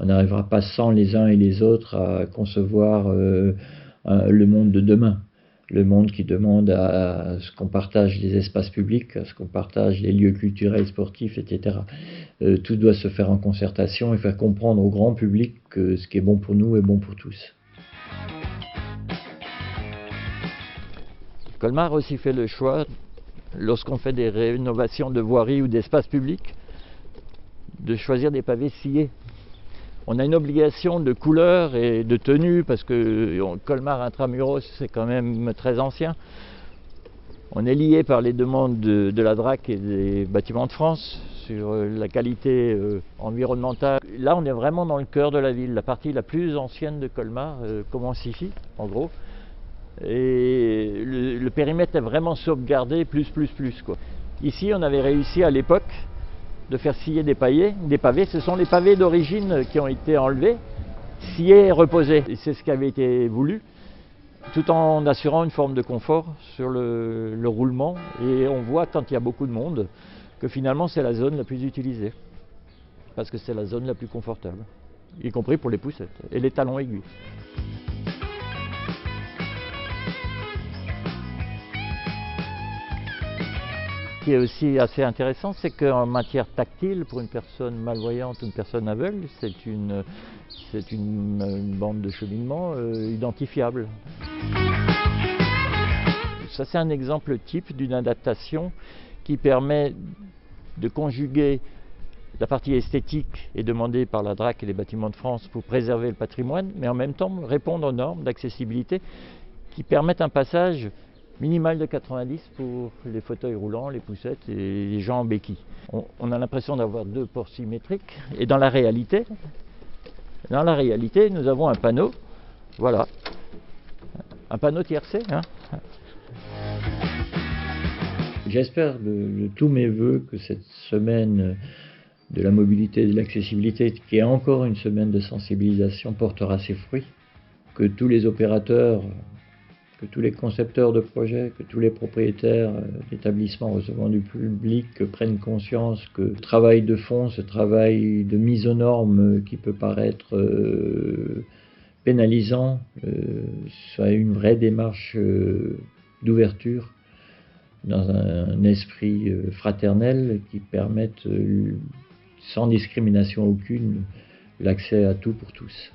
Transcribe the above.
on n'arrivera pas sans les uns et les autres à concevoir le monde de demain. Le monde qui demande à ce qu'on partage les espaces publics, à ce qu'on partage les lieux culturels, sportifs, etc. Tout doit se faire en concertation et faire comprendre au grand public que ce qui est bon pour nous est bon pour tous. Colmar a aussi fait le choix, lorsqu'on fait des rénovations de voiries ou d'espaces publics, de choisir des pavés sciés. On a une obligation de couleur et de tenue parce que Colmar intramuros c'est quand même très ancien. On est lié par les demandes de la DRAC et des Bâtiments de France sur la qualité environnementale. Là on est vraiment dans le cœur de la ville, la partie la plus ancienne de Colmar commence ici en gros. Et le périmètre est vraiment sauvegardé plus quoi. Ici on avait réussi à l'époque de faire scier des pavés. Ce sont les pavés d'origine qui ont été enlevés, sciés et reposés. Et c'est ce qui avait été voulu, tout en assurant une forme de confort sur le roulement. Et on voit quand il y a beaucoup de monde que finalement c'est la zone la plus utilisée, parce que c'est la zone la plus confortable, y compris pour les poussettes et les talons aiguilles. Ce qui est aussi assez intéressant, c'est qu'en matière tactile, pour une personne malvoyante ou une personne aveugle, c'est une bande de cheminement identifiable. Ça, c'est un exemple type d'une adaptation qui permet de conjuguer la partie esthétique est demandée par la DRAC et les Bâtiments de France pour préserver le patrimoine, mais en même temps répondre aux normes d'accessibilité qui permettent un passage minimal de 90 pour les fauteuils roulants, les poussettes et les gens en béquilles. On a l'impression d'avoir deux ports symétriques et dans la réalité, nous avons un panneau, voilà, un panneau tiercé. J'espère de tous mes voeux que cette semaine de la mobilité et de l'accessibilité, qui est encore une semaine de sensibilisation, portera ses fruits, que tous les opérateurs, que tous les concepteurs de projets, que tous les propriétaires d'établissements recevant du public prennent conscience que le travail de fond, ce travail de mise aux normes qui peut paraître pénalisant, soit une vraie démarche d'ouverture dans un esprit fraternel qui permette, sans discrimination aucune, l'accès à tout pour tous.